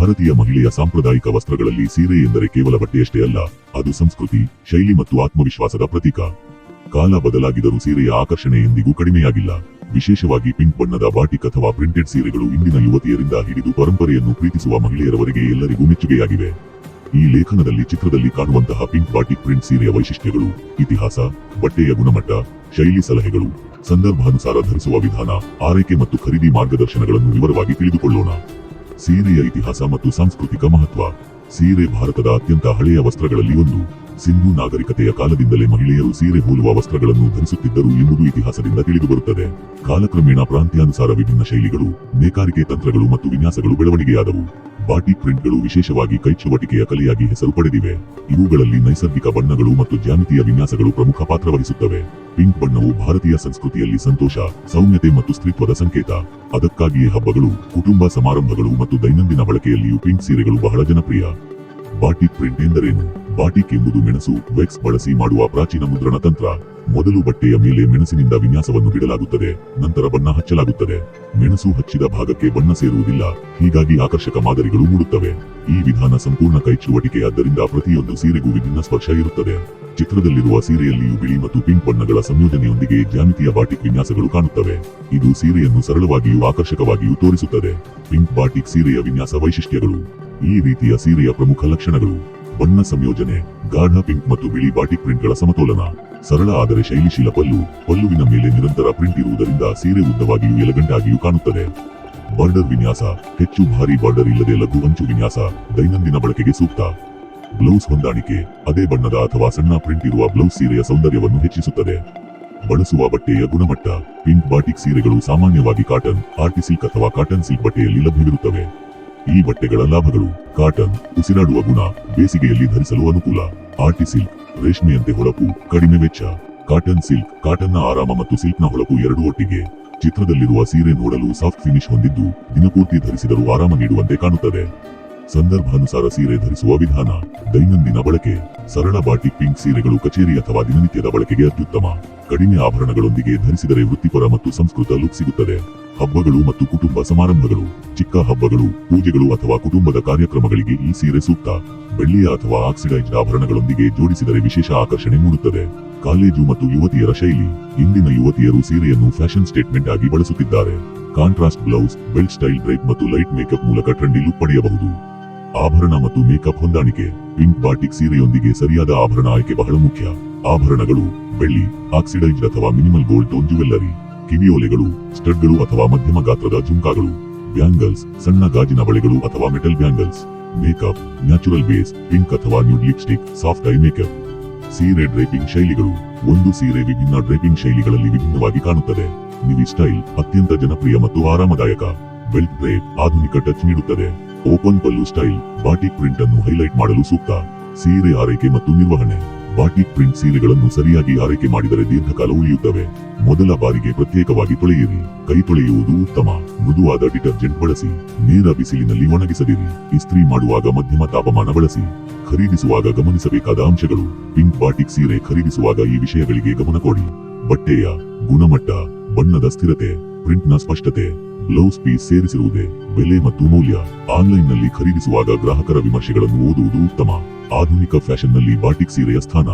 ಭಾರತೀಯ ಮಹಿಳೆಯ ಸಾಂಪ್ರದಾಯಿಕ ವಸ್ತ್ರಗಳಲ್ಲಿ ಸೀರೆ ಎಂದರೆ ಕೇವಲ ಬಟ್ಟೆಯಷ್ಟೇ ಅಲ್ಲ, ಅದು ಸಂಸ್ಕೃತಿ, ಶೈಲಿ ಮತ್ತು ಆತ್ಮವಿಶ್ವಾಸದ ಪ್ರತೀಕ. ಕಾಲ ಬದಲಾಗಿದರೂ ಸೀರೆಯ ಆಕರ್ಷಣೆ ಎಂದಿಗೂ ಕಡಿಮೆಯಾಗಿಲ್ಲ. ವಿಶೇಷವಾಗಿ ಪಿಂಕ್ ಬಣ್ಣದ ಬಾಟಿಕ್ ಅಥವಾ ಪ್ರಿಂಟೆಡ್ ಸೀರೆಗಳು ಇಂದಿನ ಯುವತಿಯರಿಂದ ಹಿಡಿದು ಪರಂಪರೆಯನ್ನು ಪ್ರೀತಿಸುವ ಮಹಿಳೆಯರವರೆಗೆ ಎಲ್ಲರಿಗೂ ಮೆಚ್ಚುಗೆಯಾಗಿವೆ. ಈ ಲೇಖನದಲ್ಲಿ ಚಿತ್ರದಲ್ಲಿ ಕಾಣುವಂತಹ ಪಿಂಕ್ ಬಾಟಿಕ್ ಪ್ರಿಂಟ್ ಸೀರೆಯ ವೈಶಿಷ್ಟ್ಯಗಳು, ಇತಿಹಾಸ, ಬಟ್ಟೆಯ ಗುಣಮಟ್ಟ, ಶೈಲಿ ಸಲಹೆಗಳು, ಸಂದರ್ಭಾನುಸಾರ ಧರಿಸುವ ವಿಧಾನ, ಆರೈಕೆ ಮತ್ತು ಖರೀದಿ ಮಾರ್ಗದರ್ಶನಗಳನ್ನು ವಿವರವಾಗಿ ತಿಳಿದುಕೊಳ್ಳೋಣ. ಸೀರೆಯ ಇತಿಹಾಸ ಮತ್ತು ಸಾಂಸ್ಕೃತಿಕ ಮಹತ್ವ. ಸೀರೆ ಭಾರತದ ಅತ್ಯಂತ ಹಳೆಯ ವಸ್ತ್ರಗಳಲ್ಲಿ ಒಂದು. ಸಿಂಧೂ ನಾಗರಿಕತೆಯ ಕಾಲದಿಂದಲೇ ಮಹಿಳೆಯರು ಸೀರೆ ಹೋಲುವ ವಸ್ತ್ರಗಳನ್ನು ಧರಿಸುತ್ತಿದ್ದರು ಎಂಬುದು ಇತಿಹಾಸದಿಂದ ತಿಳಿದುಬರುತ್ತದೆ. ಕಾಲಕ್ರಮೇಣ ಪ್ರಾಂತ್ಯಾನುಸಾರ ವಿಭಿನ್ನ ಶೈಲಿಗಳು, ನೇಕಾರಿಕೆ ತಂತ್ರಗಳು ಮತ್ತು ವಿನ್ಯಾಸಗಳು ಬೆಳವಣಿಗೆಯಾದವು. ಬಾಟಿಕ್ ಪ್ರಿಂಟ್ಗಳು ವಿಶೇಷವಾಗಿ ಕೈಚುವಟಿಕೆಯ ಕಲೆಯಾಗಿ ಹೆಸರು ಪಡೆದಿವೆ. ಇವುಗಳಲ್ಲಿ ನೈಸರ್ಗಿಕ ಬಣ್ಣಗಳು ಮತ್ತು ಜ್ಯಾಮಿತಿಯ ವಿನ್ಯಾಸಗಳು ಪ್ರಮುಖ ಪಾತ್ರ ವಹಿಸುತ್ತವೆ. ಪಿಂಕ್ ಬಣ್ಣವು ಭಾರತೀಯ ಸಂಸ್ಕೃತಿಯಲ್ಲಿ ಸಂತೋಷ, ಸೌಮ್ಯತೆ ಮತ್ತು ಸ್ತ್ರೀತ್ವದ ಸಂಕೇತ. ಅದಕ್ಕಾಗಿಯೇ ಹಬ್ಬಗಳು, ಕುಟುಂಬ ಸಮಾರಂಭಗಳು ಮತ್ತು ದೈನಂದಿನ ಬಳಕೆಯಲ್ಲಿಯೂ ಪಿಂಕ್ ಸೀರೆಗಳು ಬಹಳ ಜನಪ್ರಿಯ. ಬಾಟಿಕ್ ಪ್ರಿಂಟ್ ಎಂದರೇನು? ಬಾಟಿಕ್ ಎಂಬುದು ಮೆಣಸು, ವೆಕ್ಸ್ ಬಳಸಿ ಮಾಡುವ ಪ್ರಾಚೀನ ಮುದ್ರಣ ತಂತ್ರ. ಮೊದಲು ಬಟ್ಟೆಯ ಮೇಲೆ ಮೆಣಸಿನಿಂದ ವಿನ್ಯಾಸವನ್ನು ಬಿಡಲಾಗುತ್ತದೆ, ನಂತರ ಬಣ್ಣ ಹಚ್ಚಲಾಗುತ್ತದೆ. ಮೆಣಸು ಹಚ್ಚಿದ ಭಾಗಕ್ಕೆ ಬಣ್ಣ ಸೇರುವುದಿಲ್ಲ, ಹೀಗಾಗಿ ಆಕರ್ಷಕ ಮಾದರಿಗಳು ಮೂಡುತ್ತವೆ. ಈ ವಿಧಾನ ಸಂಪೂರ್ಣ ಕೈಚುವಟಿಕೆಯಾದ್ದರಿಂದ ಪ್ರತಿಯೊಂದು ಸೀರೆಗೂ ವಿಭಿನ್ನ ಸ್ಪರ್ಶ ಇರುತ್ತದೆ. ಚಿತ್ರದಲ್ಲಿರುವ ಸೀರೆಯಲ್ಲಿಯೂ ಬಿಳಿ ಮತ್ತು ಪಿಂಕ್ ಬಣ್ಣಗಳ ಸಂಯೋಜನೆಯೊಂದಿಗೆ ಜ್ಯಾಮಿತಿಯ ಬಾಟಿಕ್ ವಿನ್ಯಾಸಗಳು ಕಾಣುತ್ತವೆ. ಇದು ಸೀರೆಯನ್ನು ಸರಳವಾಗಿಯೂ ಆಕರ್ಷಕವಾಗಿಯೂ ತೋರಿಸುತ್ತದೆ. ಪಿಂಕ್ ಬಾಟಿಕ್ ಸೀರೆಯ ವಿನ್ಯಾಸ ವೈಶಿಷ್ಟ್ಯಗಳು. ಈ ರೀತಿಯ ಸೀರೆಯ ಪ್ರಮುಖ ಲಕ್ಷಣಗಳು: ಬಣ್ಣ ಸಂಯೋಜನೆ, ಗಾಢ ಪಿಂಕ್ ಮತ್ತು ಬಿಳಿ ಬಾಟಿಕ್ ಪ್ರಿಂಟ್ಗಳ ಸಮತೋಲನ, ಸರಳ ಆದರೆ ಶೈಲಿಶೀಲ ಪಲ್ಲು, ಪಲ್ಲುವಿನ ಮೇಲೆ ನಿರಂತರ ಪ್ರಿಂಟ್ ಇರುವುದರಿಂದ ಸೀರೆ ಉದ್ದವಾಗಿಯೂ ಎಲೆಗಂಟ್ ಆಗಿಯೂ ಕಾಣುತ್ತದೆ. ಬಾರ್ಡರ್ ವಿನ್ಯಾಸ, ಹೆಚ್ಚು ಭಾರಿ ಬಾರ್ಡರ್ ಇಲ್ಲದೆ ಲಘು ಅಂಚು ವಿನ್ಯಾಸ, ದೈನಂದಿನ ಬಳಕೆಗೆ ಸೂಕ್ತ. ಬ್ಲೌಸ್ ಹೊಂದಾಣಿಕೆ, ಅದೇ ಬಣ್ಣದ ಅಥವಾ ಸಣ್ಣ ಪ್ರಿಂಟ್ ಇರುವ ಬ್ಲೌಸ್ ಸೀರೆಯ ಸೌಂದರ್ಯವನ್ನು ಹೆಚ್ಚಿಸುತ್ತದೆ. ಬಳಸುವ ಬಟ್ಟೆಯ ಗುಣಮಟ್ಟ. ಪಿಂಕ್ ಬಾಟಿಕ್ ಸೀರೆಗಳು ಸಾಮಾನ್ಯವಾಗಿ ಕಾಟನ್, ಆರ್ಟಿಸಿಲ್ಕ್ ಅಥವಾ ಕಾಟನ್ ಸಿಲ್ಕ್ ಬಟ್ಟೆಯಲ್ಲಿ ಲಭ್ಯವಿರುತ್ತವೆ. ಈ ಬಟ್ಟೆಗಳ ಲಾಭಗಳು: ಕಾಟನ್, ಉಸಿರಾಡುವ ಗುಣ, ಬೇಸಿಗೆಯಲ್ಲಿ ಧರಿಸಲು ಅನುಕೂಲ. ಆರ್ಟಿಸಿಲ್ಕ್, ರೇಷ್ಮೆಯಂತೆ ಹೊಳಪು, ಕಡಿಮೆ ವೆಚ್ಚ. ಕಾಟನ್ ಸಿಲ್ಕ್, ಕಾಟನ್ನ ಆರಾಮ ಮತ್ತು ಸಿಲ್ಕ್ನ ಹೊಳಪು ಎರಡೂ ಒಟ್ಟಿಗೆ. ಚಿತ್ರದಲ್ಲಿರುವ ಸೀರೆ ನೋಡಲು ಸಾಫ್ಟ್ ಫಿನಿಶ್ ಹೊಂದಿದ್ದು, ದಿನಪೂರ್ತಿ ಧರಿಸಿದರೂ ಆರಾಮ ನೀಡುವಂತೆ ಕಾಣುತ್ತದೆ. ಸಂದರ್ಭಾನುಸಾರ ಸೀರೆ ಧರಿಸುವ ವಿಧಾನ. ದೈನಂದಿನ ಬಳಕೆ. ಸರಳ ಬಾಟಿಕ್ ಪಿಂಕ್ ಸೀರೆಗಳು ಕಚೇರಿ ಅಥವಾ ದಿನನಿತ್ಯದ ಬಳಕೆಗೆ ಅತ್ಯುತ್ತಮ. ಕಡಿಮೆ ಆಭರಣಗಳೊಂದಿಗೆ ಧರಿಸಿದರೆ ವೃತ್ತಿಪರ ಮತ್ತು ಸಂಸ್ಕೃತ ಲುಕ್ ಸಿಗುತ್ತದೆ. ಹಬ್ಬಗಳು ಮತ್ತು ಕುಟುಂಬ ಸಮಾರಂಭಗಳು. ಚಿಕ್ಕ ಹಬ್ಬಗಳು, ಪೂಜೆಗಳು ಅಥವಾ ಕುಟುಂಬದ ಕಾರ್ಯಕ್ರಮಗಳಿಗೆ ಈ ಸೀರೆ ಸೂಕ್ತ. ಬೆಳ್ಳಿಯ ಅಥವಾ ಆಕ್ಸಿಡೈಸ್ಡ್ ಆಭರಣಗಳೊಂದಿಗೆ ಜೋಡಿಸಿದರೆ ವಿಶೇಷ ಆಕರ್ಷಣೆ ಮೂಡುತ್ತದೆ. ಕಾಲೇಜು ಮತ್ತು ಯುವತಿಯರ ಶೈಲಿ. ಇಂದಿನ ಯುವತಿಯರು ಸೀರೆಯನ್ನು ಫ್ಯಾಷನ್ ಸ್ಟೇಟ್ಮೆಂಟ್ ಆಗಿ ಬಳಸುತ್ತಿದ್ದಾರೆ. Contrast blouse, belt style drape ಮತ್ತು ಲೈಟ್ ಮೇಕಪ್ ಮೂಲಕ ಟ್ರೆಂಡಿ ಲುಕ್ ಪಡೆಯಬಹುದು. ಆಭರಣ ಮತ್ತು ಮೇಕಪ್ ಹೊಂದಾಣಿಕೆ. ಪಿಂಕ್ ಬಾಟಿಕ್ ಸೀರೆಯೊಂದಿಗೆ ಸರಿಯಾದ ಆಭರಣ ಆಯ್ಕೆ ಬಹಳ ಮುಖ್ಯ. ಆಭರಣಗಳು: ಬೆಳ್ಳಿ, ಆಕ್ಸಿಡೈಸ್ಡ್ ಅಥವಾ ಮಿನಿಮಲ್ ಗೋಲ್ಡ್ ಟೋನ್ ಜ್ಯುವೆಲ್ಲರಿ. ಕಿವಿಯೋಲೆಗಳು, ಸ್ಟಡ್ಗಳು ಅಥವಾ ಮಧ್ಯಮ ಗಾತ್ರದ ಜುಮ್ಕಾಗಳು. ಬ್ಯಾಂಗಲ್ಸ್, ಸಣ್ಣ ಗಾಜಿನ ಬಳೆಗಳು ಅಥವಾ metal bangles. Makeup: natural base, pink ಅಥವಾ nude lipstick, soft eye makeup. ಸೀರೆ ಡ್ರೇಪಿಂಗ್ ಶೈಲಿಗಳು. ಒಂದು ಸೀರೆ ವಿಭಿನ್ನ ಡ್ರೇಪಿಂಗ್ ಶೈಲಿಗಳಲ್ಲಿ ವಿಭಿನ್ನವಾಗಿ ಕಾಣುತ್ತದೆ. ನಿವಿ ಸ್ಟೈಲ್, ಅತ್ಯಂತ ಜನಪ್ರಿಯ ಮತ್ತು ಆರಾಮದಾಯಕ. ಬೆಲ್ಟ್ ಡ್ರೇಪ್, ಆಧುನಿಕ ಟಚ್ ನೀಡುತ್ತದೆ. ಓಪನ್ ಪಲ್ಲು ಸ್ಟೈಲ್, ಬಾಟಿಕ್ ಪ್ರಿಂಟ್ ಅನ್ನು ಹೈಲೈಟ್ ಮಾಡಲು ಸೂಕ್ತ. ಸೀರೆ ಆರೈಕೆ ಮತ್ತು ನಿರ್ವಹಣೆ. ಬಾಟಿಕ್ ಪ್ರಿಂಟ್ ಸೀರೆಗಳನ್ನು ಸರಿಯಾಗಿ ಆರೈಕೆ ಮಾಡಿದರೆ ದೀರ್ಘಕಾಲ ಉಳಿಯುತ್ತವೆ. ಮೊದಲ ಬಾರಿಗೆ ಪ್ರತ್ಯೇಕವಾಗಿ ತೊಳೆಯಿರಿ. ಕೈ ತೊಳೆಯುವುದು ಉತ್ತಮ. ಮೃದುವಾದ ಡಿಟರ್ಜೆಂಟ್ ಬಳಸಿ. ನೇರ ಬಿಸಿಲಿನಲ್ಲಿ ಒಣಗಿಸದಿರಿ. ಇಸ್ತ್ರಿ ಮಾಡುವಾಗ ಮಧ್ಯಮ ತಾಪಮಾನ ಬಳಸಿ. ಖರೀದಿಸುವಾಗ ಗಮನಿಸಬೇಕಾದ ಅಂಶಗಳು. ಪಿಂಕ್ ಬಾಟಿಕ್ ಸೀರೆ ಖರೀದಿಸುವಾಗ ಈ ವಿಷಯಗಳಿಗೆ ಗಮನ ಕೊಡಿ. ಬಟ್ಟೆಯ ಗುಣಮಟ್ಟ, ಬಣ್ಣದ ಸ್ಥಿರತೆ, ಪ್ರಿಂಟ್ನ ಸ್ಪಷ್ಟತೆ, ಬ್ಲೌಸ್ ಪೀಸ್ ಸೇರಿಸಿರುವುದೇ, ಬೆಲೆ ಮತ್ತು ಮೌಲ್ಯ. ಆನ್ಲೈನ್ನಲ್ಲಿ ಖರೀದಿಸುವಾಗ ಗ್ರಾಹಕರ ವಿಮರ್ಶೆಗಳನ್ನು ಓದುವುದು ಉತ್ತಮ. ಆಧುನಿಕ ಫ್ಯಾಷನ್ನಲ್ಲಿ ಬಾಟಿಕ್ ಸೀರೆಯ ಸ್ಥಾನ.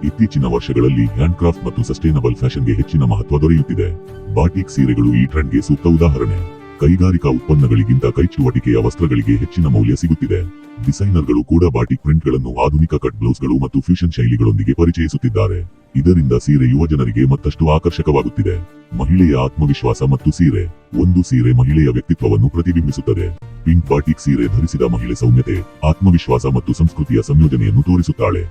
ಇತ್ತೀಚಿನ ವರ್ಷಗಳಲ್ಲಿ ಹ್ಯಾಂಡ್ ಕ್ರಾಫ್ಟ್ ಮತ್ತು ಸಸ್ಟೈನಬಲ್ ಫ್ಯಾಷನ್ಗೆ ಹೆಚ್ಚಿನ ಮಹತ್ವ ದೊರೆಯುತ್ತಿದೆ. ಬಾಟಿಕ್ ಸೀರೆಗಳು ಈ ಟ್ರೆಂಡ್ಗೆ ಸೂಕ್ತ ಉದಾಹರಣೆ. ಕೈಗಾರಿಕಾ ಉತ್ಪನ್ನಗಳಿಗಿಂತ ಕೈಚುವಟಿಕೆಯ ವಸ್ತ್ರಗಳಿಗೆ ಹೆಚ್ಚಿನ ಮೌಲ್ಯ ಸಿಗುತ್ತಿದೆ. ಡಿಸೈನರ್ಗಳು ಕೂಡ ಬಾಟಿಕ್ ಪ್ರಿಂಟ್ಗಳನ್ನು ಆಧುನಿಕ ಕಟ್ ಬ್ಲೌಸ್ಗಳು ಮತ್ತು ಫ್ಯೂಷನ್ ಶೈಲಿಗಳೊಂದಿಗೆ ಪರಿಚಯಿಸುತ್ತಿದ್ದಾರೆ. ಇದರಿಂದ ಸೀರೆ ಯುವಜನರಿಗೆ ಮತ್ತಷ್ಟು ಆಕರ್ಷಕವಾಗುತ್ತಿದೆ. ಮಹಿಳೆಯ ಆತ್ಮವಿಶ್ವಾಸ ಮತ್ತು ಸೀರೆ. ಒಂದು ಸೀರೆ ಮಹಿಳೆಯ ವ್ಯಕ್ತಿತ್ವವನ್ನು ಪ್ರತಿಬಿಂಬಿಸುತ್ತದೆ. ಪಿಂಕ್ ಬಾಟಿಕ್ ಸೀರೆ ಧರಿಸಿದ ಮಹಿಳೆ ಸೌಮ್ಯತೆ, ಆತ್ಮವಿಶ್ವಾಸ ಮತ್ತು ಸಂಸ್ಕೃತಿಯ ಸಂಯೋಜನೆಯನ್ನು ತೋರಿಸುತ್ತಾಳೆ.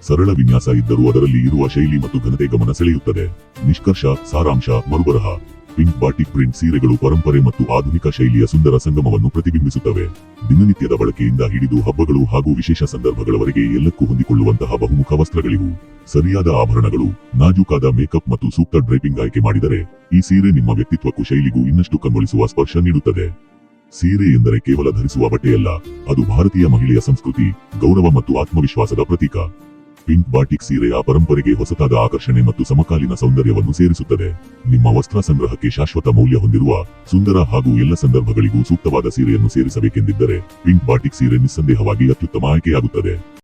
ಸರಳ ವಿನ್ಯಾಸ ಇದ್ದರೂ ಅದರಲ್ಲಿ ಇರುವ ಶೈಲಿ ಮತ್ತು ಘನತೆ ಗಮನ ಸೆಳೆಯುತ್ತದೆ. ನಿಷ್ಕರ್ಷ, ಸಾರಾಂಶ, ಮರುಬರಹ. ಪಿಂಕ್ ಬಾಟಿಕ್ ಪ್ರಿಂಟ್ ಸೀರೆಗಳು ಪರಂಪರೆ ಮತ್ತು ಆಧುನಿಕ ಶೈಲಿಯ ಸುಂದರ ಸಂಗಮವನ್ನು ಪ್ರತಿಬಿಂಬಿಸುತ್ತವೆ. ದಿನನಿತ್ಯದ ಬಳಕೆಯಿಂದ ಹಿಡಿದು ಹಬ್ಬಗಳು ಹಾಗೂ ವಿಶೇಷ ಸಂದರ್ಭಗಳವರೆಗೆ ಎಲ್ಲಕ್ಕೂ ಹೊಂದಿಕೊಳ್ಳುವಂತಹ ಬಹುಮುಖ ವಸ್ತ್ರಗಳಿವು. ಸರಿಯಾದ ಆಭರಣಗಳು, ನಾಜೂಕಾದ ಮೇಕಪ್ ಮತ್ತು ಸೂಕ್ತ ಡ್ರೇಪಿಂಗ್ ಆಯ್ಕೆ ಮಾಡಿದರೆ ಈ ಸೀರೆ ನಿಮ್ಮ ವ್ಯಕ್ತಿತ್ವಕ್ಕೂ ಶೈಲಿಗೂ ಇನ್ನಷ್ಟು ಕಂಗೊಳಿಸುವ ಸ್ಪರ್ಶ ನೀಡುತ್ತದೆ. ಸೀರೆ ಎಂದರೆ ಕೇವಲ ಧರಿಸುವ ಬಟ್ಟೆಯಲ್ಲ, ಅದು ಭಾರತೀಯ ಮಹಿಳೆಯ ಸಂಸ್ಕೃತಿ, ಗೌರವ ಮತ್ತು ಆತ್ಮವಿಶ್ವಾಸದ ಪ್ರತೀಕ. ಪಿಂಕ್ ಬಾಟಿಕ್ ಸೀರೆ ಆ ಪರಂಪರೆಗೆ ಹೊಸತಾದ ಆಕರ್ಷಣೆ ಮತ್ತು ಸಮಕಾಲೀನ ಸೌಂದರ್ಯವನ್ನು ಸೇರಿಸುತ್ತದೆ. ನಿಮ್ಮ ವಸ್ತ್ರ ಸಂಗ್ರಹಕ್ಕೆ ಶಾಶ್ವತ ಮೌಲ್ಯ ಹೊಂದಿರುವ ಸುಂದರ ಹಾಗೂ ಎಲ್ಲ ಸಂದರ್ಭಗಳಿಗೂ ಸೂಕ್ತವಾದ ಸೀರೆಯನ್ನು ಸೇರಿಸಬೇಕೆಂದಿದ್ದರೆ ಪಿಂಕ್ ಬಾಟಿಕ್ ಸೀರೆ ನಿಸ್ಸಂದೇಹವಾಗಿ ಅತ್ಯುತ್ತಮ ಆಯ್ಕೆಯಾಗುತ್ತದೆ.